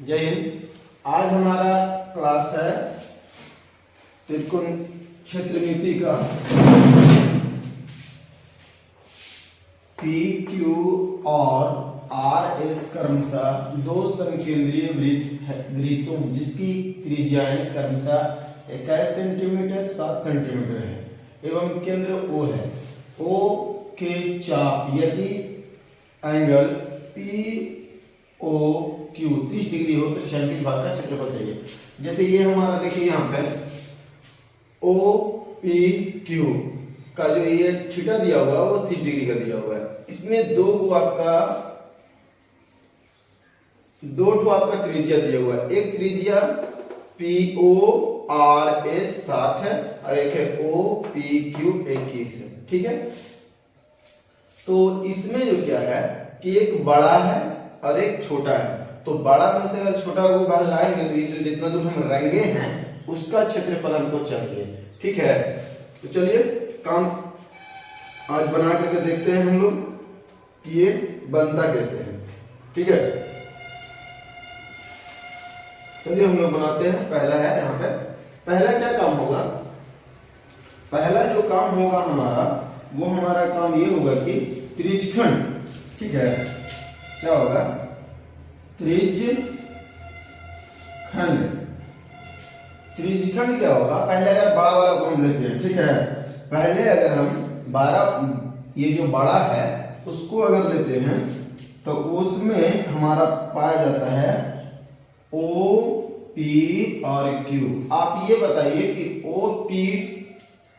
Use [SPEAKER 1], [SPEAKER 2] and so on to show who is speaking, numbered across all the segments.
[SPEAKER 1] जय हिंद। आज हमारा क्लास है त्रिकोण क्षेत्रमिति का पी क्यू और आर एस क्रमशः दो समकेंद्रीय वृत्तों जिसकी त्रिज्याएं क्रमशः 21 सेंटीमीटर 7 सेंटीमीटर है एवं केंद्र O है। O के चाप यदि angle P O Q 30 degree हो तो क्षैतिज भाग का क्षेत्रफल चाहिए। जैसे ये हमारा देखिए यहाँ पे ओ पी क्यू का जो ये थीटा दिया हुआ है वो 30 डिग्री का दिया हुआ है। इसमें दो ठो आपका त्रिज्या दिया हुआ है। एक त्रिज्या पी ओ आर एस 60 है और एक है ओ पी क्यू 21 है। ठीक है, तो इसमें जो क्या है कि एक बड़ा है और एक छोटा है। तो बड़ा में से अगर छोटा को बाहर लाएंगे तो ये जो जितना दूर हम रंगे हैं उसका क्षेत्रफल हमको चाहिए। ठीक है, तो चलिए काम आज बना करके देखते हैं हम लोग कि ये बनता कैसे है। ठीक है, चलिए हम लोग बनाते हैं। पहला है यहाँ पे, पहला क्या काम होगा, पहला जो काम होगा हमारा वो हमारा काम ये होगा कि त्रिज्यखंड, ठीक है, क्या होगा त्रिज्यखंड। त्रिज्यखंड क्या होगा, पहले अगर बड़ा वाला को हम लेते हैं, ठीक है, पहले अगर हम 12 ये जो बड़ा है उसको अगर लेते हैं तो उसमें हमारा पाया जाता है ओ पी और क्यू। आप ये बताइए कि ओ पी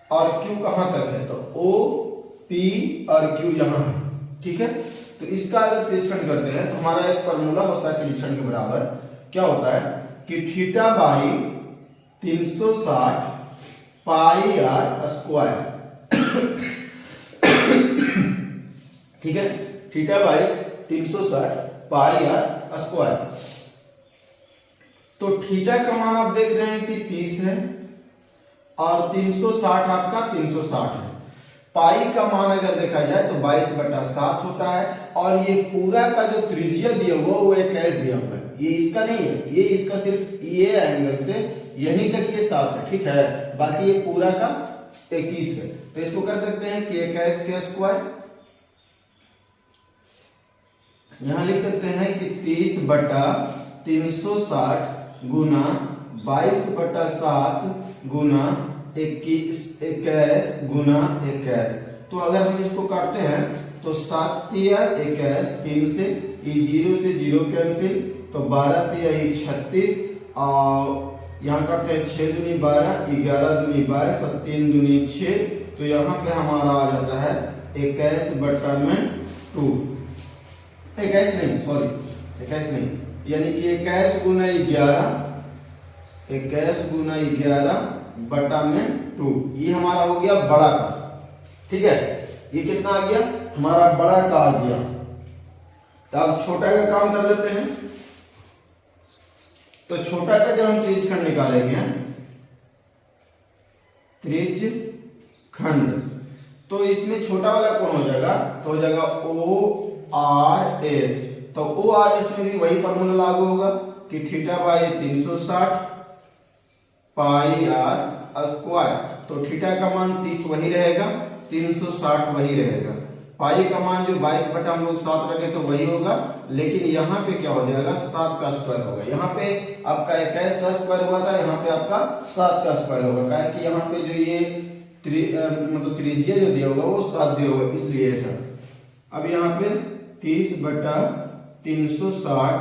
[SPEAKER 1] और क्यू कहां तक है, तो ओ पी और क्यू यहां है। ठीक है, तो इसका अगर त्रिज्यखंड करते हैं तो हमारा एक फार्मूला होता है त्रिज्यखंड के बराबर, क्या होता है कि theta by 360 pi r square. ठीक है, theta by 360 pi r square. तो थीटा का मान आप देख रहे हैं कि 30 है और 360 आपका 360 है। पाई का मान अगर देखा जाए तो 22/7 होता है और ये पूरा का जो त्रिज्या दिया हुआ वो 21 दिया हुआ है। ये इसका नहीं है, ये इसका सिर्फ ये एंगल से यहीं तक ये 7 है। ठीक है, बाकी ये पूरा का 21 है। तो इसको कर सकते हैं कि 21 के स्क्वायर, यहां लिख सकते हैं कि 30/360 गुना 22/7 गुना 21 गुना 21। तो अगर हम इसको काटते हैं तो 7 तिया 21, 3 से 0 से 0 कैंसिल, तो 12 तिया 36 और यहाँ करते हैं 6 दूनी 12, 11 दूनी 22 और 3 दूनी 6। तो यहाँ पे हमारा आ जाता है 21/2, 21 नहीं, सॉरी 21 नहीं, यानी कि 21 गुना 11, 21 गुना 11/2। ये हमारा हो गया बड़ा का। ठीक है, ये कितना आ गया हमारा बड़ा का आ गया। तो अब छोटा का काम कर लेते हैं। तो छोटा का जब हम त्रिज्यखंड निकालेंगे, त्रिज्यखंड, तो इसमें छोटा वाला कौन हो जाएगा, तो हो जाएगा ओ आर एस। तो ओ आर एस में भी वही फॉर्मूला लागू होगा कि theta by 360 pi r square. तो थीटा का मान 30 वही रहेगा, 360 वही रहेगा, पाई का मान जो 22/7 रखे तो वही होगा, लेकिन यहाँ पे क्या हो जाएगा 7 का स्क्वायर होगा। यहाँ पे आपका 21 का स्क्वायर हुआ था, यहाँ पे आपका 7 का स्क्वायर होगा, क्या है कि यहाँ पे जो ये मतलब त्रिज्या जो दिया होगा वो 7 दिया होगा, इसलिए ऐसा। अब यहाँ पे 30/360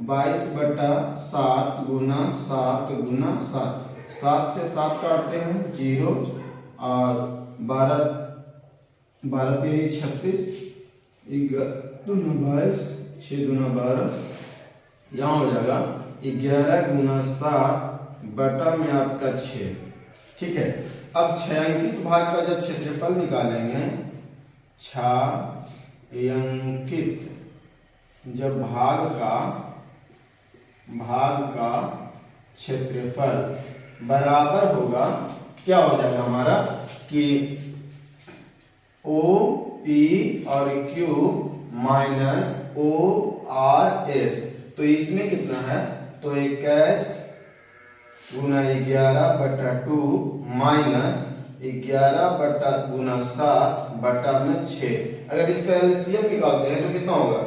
[SPEAKER 1] 22/7 गुना 7 गुना 7, 7 से 7 काटते हैं 0 और 12 36, 2 22, 6 दूना 12, यहाँ हो जाएगा 11 गुना 7 बटा में आपका 6। ठीक है, अब छायांकित भाग का जब क्षेत्रफल निकालेंगे, छायांकित जब भाग का क्षेत्रफल बराबर होगा, क्या हो जाएगा हमारा कि ओ पी और Q minus O R S. तो इसमें कितना है तो 21 गुना 11/2 माइनस 11 बटा गुना 7 बटा में 6। अगर इसका एलसीएम निकालते हैं तो कितना होगा?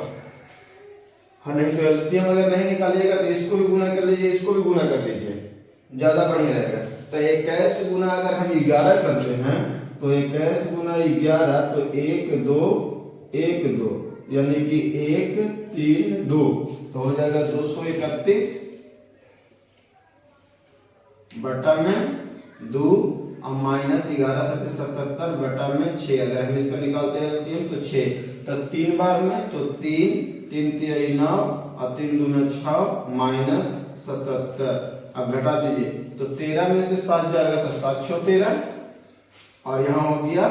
[SPEAKER 1] हाँ, नहीं तो एलसीएम अगर नहीं निकालिएगा तो इसको भी गुना कर लीजिए, इसको भी गुना कर लीजिए, ज्यादा बढ़िया रहेगा। तो 21 गुना अगर हम 11 करते हैं तो 21 गुना 11 तो 1 2 1 2 यानी कि 1 3 2 तो हो जाएगा 231 बटा में 2 और माइनस 11 7 77 बटा में 6। अगर हम इसका निकालते हैं एलसीएम तो 6, तो 3 बार में तो 3 3 3 9 और 3 दूना 6 माइनस 77। अब घटा दीजिए तो 13 में से 7 जाएगा तो 7 6 13 और यहाँ हो गया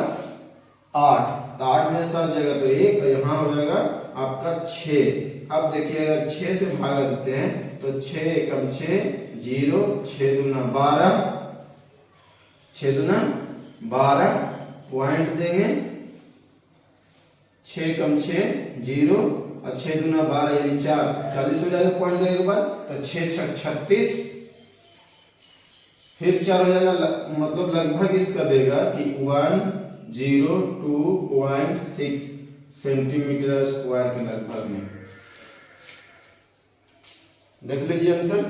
[SPEAKER 1] 8, तो 8 में से 7 जाएगा तो 1 और यहाँ हो जाएगा आपका 6। अब देखिए अगर 6 से भाग देते हैं तो 6 कम 6 0 6 दूना 12 6 दूना 12 पॉइंट देंगे 6 कम 6 0 और 6 दूना 12 यानी 4 40 हो जाएगा पॉइंट देने के बाद। तो 6 6 36 फिर 4 हो जाएगा, मतलब लगभग इसका देगा कि 102.6 सेंटीमीटर स्क्वायर के लगभग में। देख लीजिए आंसर।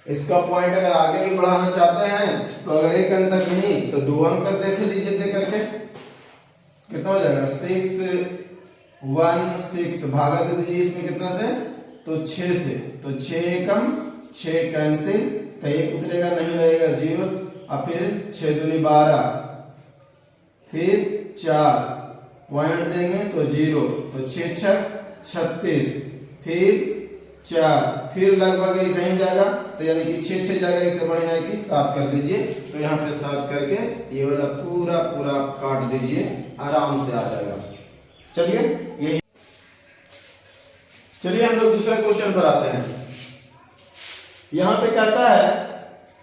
[SPEAKER 1] इसका पॉइंट अगर आगे भी बढ़ाना चाहते हैं तो अगर 1 अंक तक नहीं तो 2 अंक तक देख लीजिए, देख करके कितना हो जाएगा 6 1 6 भागा दे दीजिए इसमें कितना से तो 6 से, तो 6 कम 6 कैंसिल तो 1 उतरेगा नहीं रहेगा 0 और फिर 6 दूनी 12 फिर 4 पॉइंट देंगे तो 0 तो 6 6 36 फिर 4 फिर लगभग ऐसे ही जाएगा तो यानी कि 6 6 जाएगा, इससे बढ़िया है कि 7 कर दीजिए। तो यहाँ पे 7 करके ये वाला पूरा पूरा काट दीजिए, आराम से आ जाएगा। चलिए यही, चलिए हम लोग दूसरा क्वेश्चन पर आते हैं। यहां पे कहता है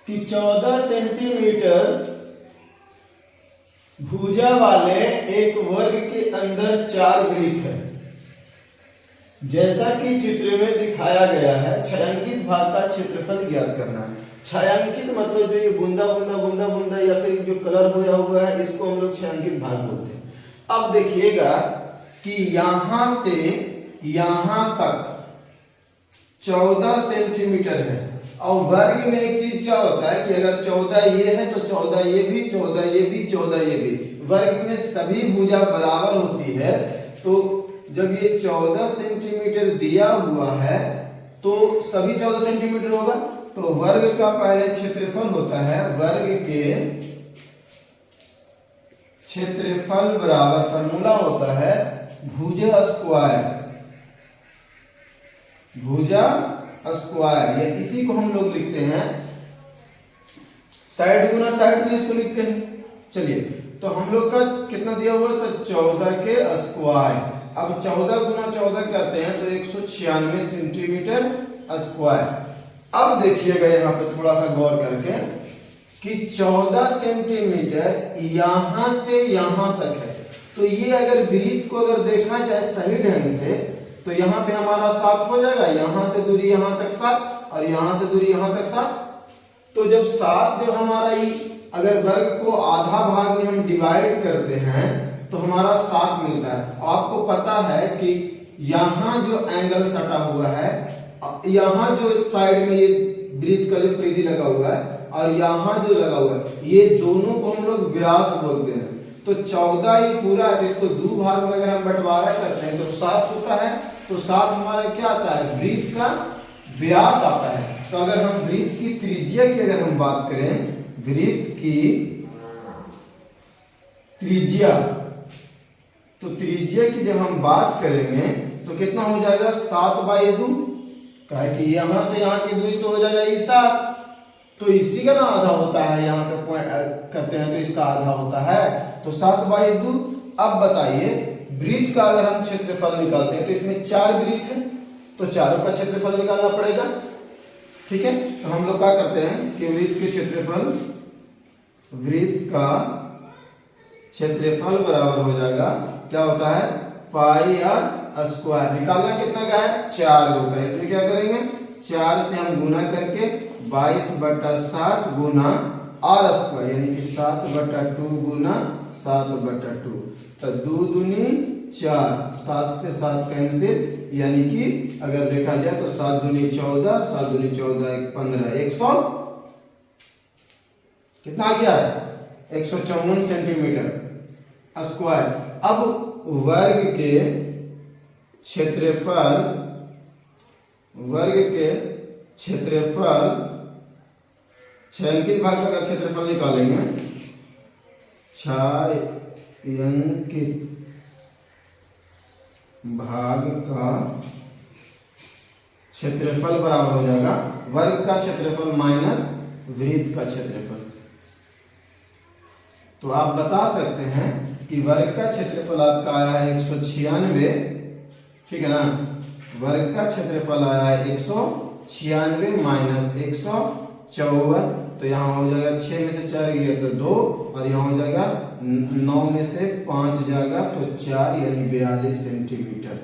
[SPEAKER 1] कि 14 सेंटीमीटर भुजा वाले एक वर्ग के अंदर 4 वृत्त है, जैसा कि चित्र में दिखाया गया है। छायांकित भाग का क्षेत्रफल ज्ञात करना है। छायांकित मतलब जो ये बूंदा बूंदा बूंदा बूंदा या फिर जो कलर होया हुआ है इसको हम लोग छायांकित भाग बोलते हैं। अब देखिएगा कि यहां से यहां तक 14 सेंटीमीटर है और वर्ग में एक चीज क्या होता है कि अगर 14 ये है तो 14 ये भी 14 ये भी 14 ये भी, वर्ग में सभी भुजा बराबर होती है। तो जब ये 14 सेंटीमीटर दिया हुआ है तो सभी 14 सेंटीमीटर होगा। तो वर्ग का पहले क्षेत्रफल होता है, वर्ग के क्षेत्रफल बराबर फॉर्मूला होता है भुजा स्क्वायर, भुजा स्क्वायर, या इसी को हम लोग लिखते हैं साइड गुना साइड भी इसको लिखते हैं। चलिए तो हम लोग का कितना दिया हुआ है तो 14 के स्क्वायर। अब 14 गुना 14 करते हैं तो 196 सेंटीमीटर स्क्वायर। अब देखिएगा यहाँ पे थोड़ा सा गौर करके कि 14 सेंटीमीटर यहां से यहां तक है। तो ये अगर वृत्त को अगर देखा जाए सही ढंग से तो यहाँ पे हमारा 7 हो जाएगा, यहां से दूरी यहां तक 7 और यहां से दूरी यहां तक 7। तो जब 7 जब हमारा अगर वर्ग को आधा भाग में हम डिवाइड करते हैं तो हमारा 7 मिलता है। आपको पता है कि यहाँ जो एंगल सटा हुआ है, यहाँ जो साइड में ये वृत्त का जो परिधि लगा हुआ है और यहाँ जो लगा हुआ है, ये दोनों को हम लोग व्यास बोलते हैं। तो 14 ये पूरा है, इसको 2 भाग में अगर हम बंटवारा करते हैं तो 7 होता है। तो 7 हमारा क्या आता है वृत्त का व्यास आता है। तो अगर हम वृत्त की त्रिज्या की अगर हम बात करें, वृत्त की त्रिज्या, तो त्रिज्या की जब हम बात करेंगे तो कितना हो जाएगा 7/2, काहे कि यहां से यहां की दूरी तो हो जाएगा 7, तो इसी का ना आधा होता है, यहाँ पे करते हैं तो इसका आधा होता है तो 7/2। अब बताइए वृत्त का अगर हम क्षेत्रफल निकालते हैं तो इसमें 4 वृत्त है तो चारों का क्षेत्रफल निकालना पड़ेगा। ठीक है, तो हम लोग क्या करते हैं कि वृत्त के क्षेत्रफल, वृत्त का क्षेत्रफल बराबर हो जाएगा क्या होता है पाई आर स्क्वायर। निकालना कितना का है, 4 होता है। इसमें क्या करेंगे, 4 से हम गुना करके 22/7 गुना आर स्क्वायर यानी कि 7/2 गुना 7/2। तो 2 दूनी 4, 7 से 7 कैंसिल, यानी कि अगर देखा जाए तो 7 दूनी 14, 7 दूनी 14 15, 100 कितना आ गया है, 154 सेंटीमीटर स्क्वायर। अब वर्ग के क्षेत्रफल छायांकित भाग का क्षेत्रफल निकालेंगे, छायांकित भाग का क्षेत्रफल बराबर हो जाएगा वर्ग का क्षेत्रफल माइनस वृत्त का क्षेत्रफल। तो आप बता सकते हैं कि वर्ग का क्षेत्रफल आपका आया है 196, ठीक है ना। वर्ग का क्षेत्रफल आया है 196 माइनस 154, तो यहाँ हो जाएगा 6 में से 4 गया तो 2, और यहाँ हो जाएगा 9 में से 5 जाएगा तो 4 यानी 42 सेंटीमीटर।